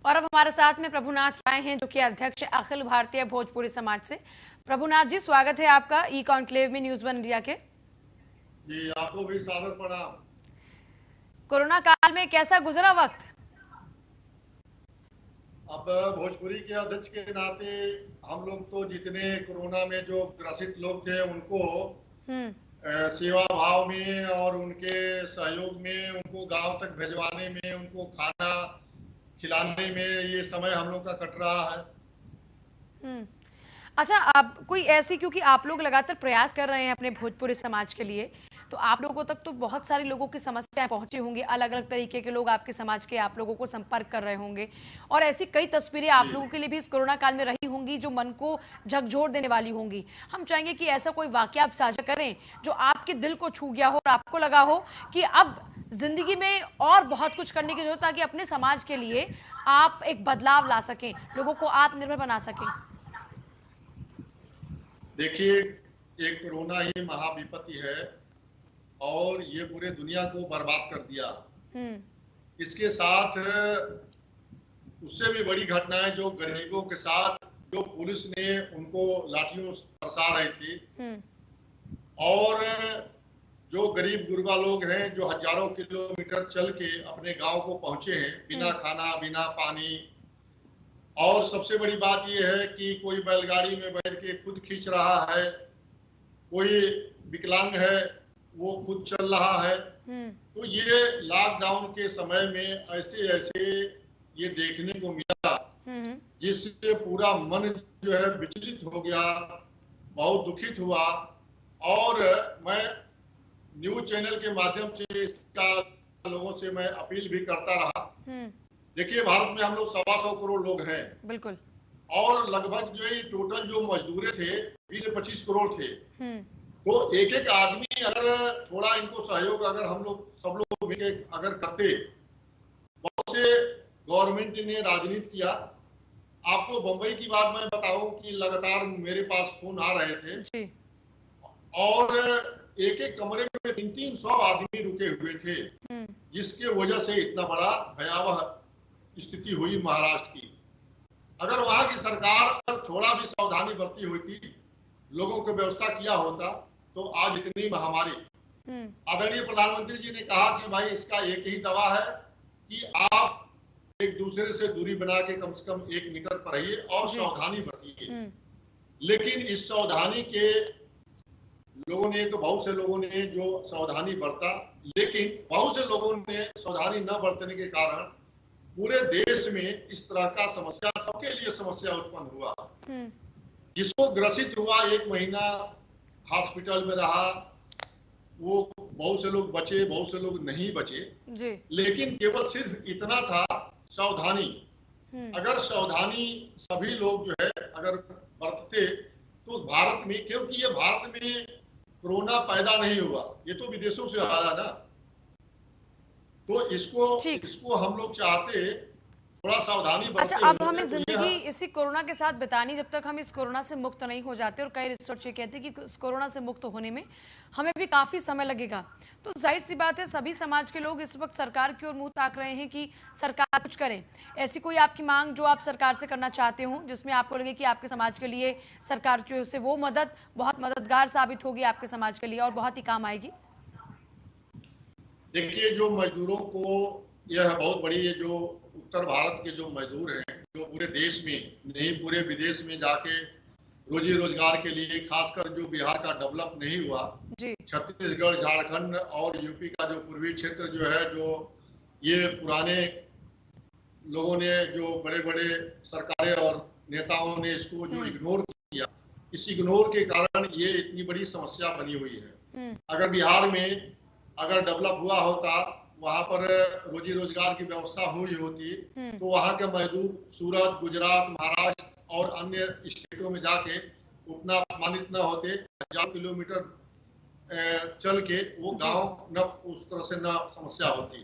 और अब हमारे साथ में प्रभुनाथ राय हैं, जो कि अध्यक्ष अखिल भारतीय भोजपुरी समाज से। प्रभुनाथ जी, स्वागत है आपका ई कॉन्क्लेव में न्यूज़ वन इंडिया के। जी, आपको भी सादर प्रणाम। कोरोना काल में कैसा गुजरा वक्त? अब भोजपुरी के अध्यक्ष के नाते हम लोग तो जितने कोरोना में जो ग्रसित लोग थे उनको सेवा भाव में और उनके सहयोग में, उनको गांव तक भिजवाने में, उनको खाना खिलाने में ये समय हम लोग का कट रहा है। अच्छा, आप कोई ऐसी, क्योंकि आप लोग लगातार प्रयास कर रहे हैं अपने भोजपुरी समाज के लिए, तो आप लोगों तक तो बहुत सारे लोगों की समस्याएं पहुंची होंगी। अलग अलग तरीके के लोग आपके समाज के आप लोगों को संपर्क कर रहे होंगे, और ऐसी कई तस्वीरें आप लोगों के लिए भी इस कोरोना काल में रही होंगी जो मन को झकझोर देने वाली होंगी। हम चाहेंगे कि ऐसा कोई वाकया आप साझा करें जो आपके दिल को छू गया हो और आपको लगा हो कि अब जिंदगी में और बहुत कुछ करने की जरूरत, ताकि अपने समाज के लिए आप एक बदलाव ला सकें, लोगों को आत्मनिर्भर बना सकें। देखिए, एक कोरोना ही महाविपत्ति है और ये पूरे दुनिया को बर्बाद कर दिया। इसके साथ उससे भी बड़ी घटनाएं जो गरीबों के साथ, जो पुलिस ने उनको लाठियों बरसा रही थी, और जो गरीब गुरबा लोग हैं जो हजारों किलोमीटर चल के अपने गांव को पहुंचे हैं बिना खाना बिना पानी। और सबसे बड़ी बात यह है कि कोई बैलगाड़ी में बैठ के खुद खींच रहा है, कोई विकलांग है वो खुद चल रहा है। तो ये लॉकडाउन के समय में ऐसे ऐसे ये देखने को मिला जिससे पूरा मन जो है विचलित हो गया, बहुत दुखित हुआ। और मैं न्यूज चैनल के माध्यम से इसका लोगों से मैं अपील भी करता रहा। देखिए, भारत में हम लोग 125 करोड़ लोग हैं, बिल्कुल, और लगभग जो है टोटल जो मजदूर थे 20 से 25 करोड़ थे। तो एक एक आदमी अगर थोड़ा इनको सहयोग अगर हम लोग सब लोग मिलकर अगर करते, बहुत से गवर्नमेंट ने राजनीति किया। आपको बंबई की बात मैं बताऊं कि लगातार मेरे पास फोन आ रहे थे जी। और एक एक कमरे में 300 आदमी रुके हुए थे, जिसके वजह से इतना बड़ा भयावह स्थिति हुई महाराष्ट्र की। अगर वहां की सरकार थोड़ा भी सावधानी बरती होती, लोगों को व्यवस्था किया होता, तो आज इतनी महामारी। आदरणीय प्रधानमंत्री जी ने कहा कि भाई इसका एक ही दवा है कि आप एक दूसरे से दूरी बना के कम से कम 1 मीटर पर रहिए और सावधानी बरतिए। लेकिन इस सावधानी के लोगों ने, तो बहुत से लोगों ने जो सावधानी बरता, लेकिन बहुत से लोगों ने सावधानी न बरतने के कारण पूरे देश में इस तरह का समस्या, सबके लिए समस्या उत्पन्न हुआ। जिसको ग्रसित हुआ 1 महीना हॉस्पिटल में रहा, वो बहुत से लोग बचे, बहुत से लोग नहीं बचे जी। लेकिन केवल सिर्फ इतना था, सावधानी। अगर सावधानी सभी लोग जो है अगर बरतते तो भारत में, क्योंकि ये भारत में कोरोना पैदा नहीं हुआ, ये तो विदेशों से आया ना, तो इसको हम लोग चाहते थोड़ा सावधानी बरते। अच्छा, अब हमें जिंदगी इसी कोरोना के साथ बितानी, जब तक हम इस कोरोना से मुक्त नहीं हो जाते, और कई रिसर्च ये कहते हैं कि इस कोरोना से मुक्त होने में हमें भी काफी समय लगेगा। तो जाहिर सी बात है, सभी समाज के लोग इस वक्त सरकार की ओर मुंह ताक रहे हैं कि सरकार कुछ करे। ऐसी कोई आपकी मांग जो आप सरकार से करना चाहते हो, जिसमें आपको लगे कि आपके समाज के लिए सरकार की ओर से वो मदद बहुत मददगार साबित होगी आपके समाज के लिए और बहुत ही काम आएगी? देखिए, जो मजदूरों को यह बहुत बड़ी, ये जो उत्तर भारत के जो मजदूर हैं, जो पूरे देश में नहीं पूरे विदेश में जाके रोजी रोजगार के लिए, खासकर जो बिहार का डेवलप नहीं हुआ, छत्तीसगढ़, झारखंड और यूपी का जो पूर्वी क्षेत्र जो है, जो ये पुराने लोगों ने, जो बड़े बड़े सरकारें और नेताओं ने इसको जो इग्नोर किया, इस इग्नोर के कारण ये इतनी बड़ी समस्या बनी हुई है। अगर बिहार में अगर डेवलप हुआ होता, वहां पर रोजी रोजगार की व्यवस्था हुई होती, तो वहां के मजदूर सूरत, गुजरात, महाराष्ट्र और अन्य स्टेटों में जाके उतना अपमानित न होते, हजारों किलोमीटर चल के वो गांव न उस तरह से न समस्या होती।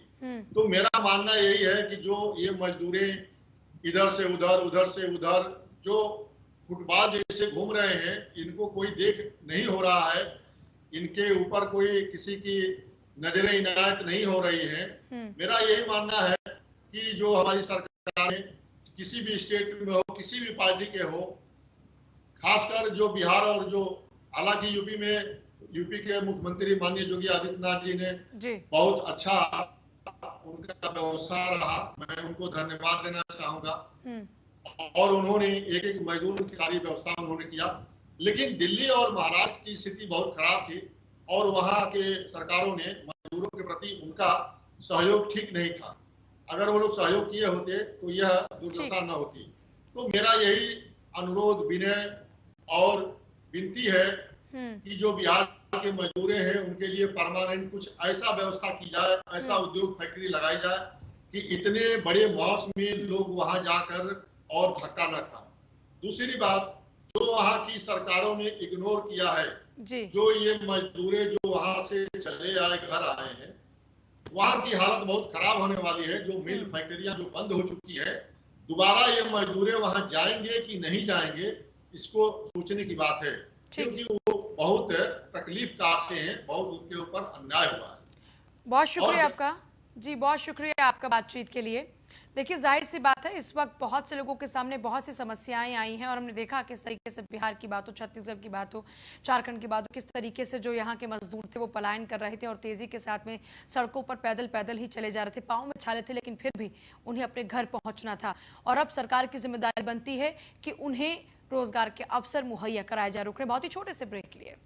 तो मेरा मानना यही है कि जो ये मजदूरें इधर से उधर, उधर से उधर जो फुटबॉल जैसे घूम रहे हैं, इनको कोई देख नहीं हो रहा है, इनके ऊपर कोई किसी की नजरें इनायत नहीं हो रही हैं। मेरा यही मानना है कि जो हमारी सरकार ने किसी भी स्टेट में हो, किसी भी पार्टी के हो, खासकर जो बिहार और जो, हालांकि यूपी के मुख्यमंत्री माननीय योगी आदित्यनाथ जी ने बहुत अच्छा उनका व्यवस्था रहा, मैं उनको धन्यवाद देना चाहूंगा। और उन्होंने एक एक मजदूर की सारी व्यवस्था उन्होंने किया। लेकिन दिल्ली और महाराष्ट्र की स्थिति बहुत खराब थी और वहां के सरकारों ने मजदूरों के प्रति उनका सहयोग ठीक नहीं था। अगर वो लोग सहयोग किए होते तो यह दुर्दशा न होती। तो मेरा यही अनुरोध, विनय और विनती है कि जो बिहार के मजदूर हैं उनके लिए परमानेंट कुछ ऐसा व्यवस्था की जाए, ऐसा उद्योग फैक्ट्री लगाई जाए कि इतने बड़े मास में लोग वहां जाकर और धक्का न खाएं। दूसरी बात, जो वहां की सरकारों ने इग्नोर किया है, जो ये मजदूर जो वहां से चले आए, घर आए हैं, वहां की हालत बहुत खराब होने वाली है। जो मिल फैक्ट्रियां जो बंद हो चुकी है, दोबारा ये मजदूर वहां जाएंगे कि नहीं जाएंगे, इसको सोचने की बात है, क्योंकि वो बहुत तकलीफ काटते हैं, बहुत उनके ऊपर अन्याय हुआ है। बहुत शुक्रिया आपका जी, बहुत शुक्रिया आपका बातचीत के लिए। देखिए, जाहिर सी बात है, इस वक्त बहुत से लोगों के सामने बहुत सी समस्याएं आई हैं और हमने देखा किस तरीके से बिहार की बात हो, छत्तीसगढ़ की बात हो, झारखंड की बात हो, किस तरीके से जो यहाँ के मजदूर थे वो पलायन कर रहे थे और तेजी के साथ में सड़कों पर पैदल पैदल ही चले जा रहे थे, पाँव में छाले थे, लेकिन फिर भी उन्हें अपने घर पहुंचना था। और अब सरकार की जिम्मेदारी बनती है कि उन्हें रोजगार के अवसर मुहैया कराए जाए। रुक रहे बहुत ही छोटे से ब्रेक के लिए।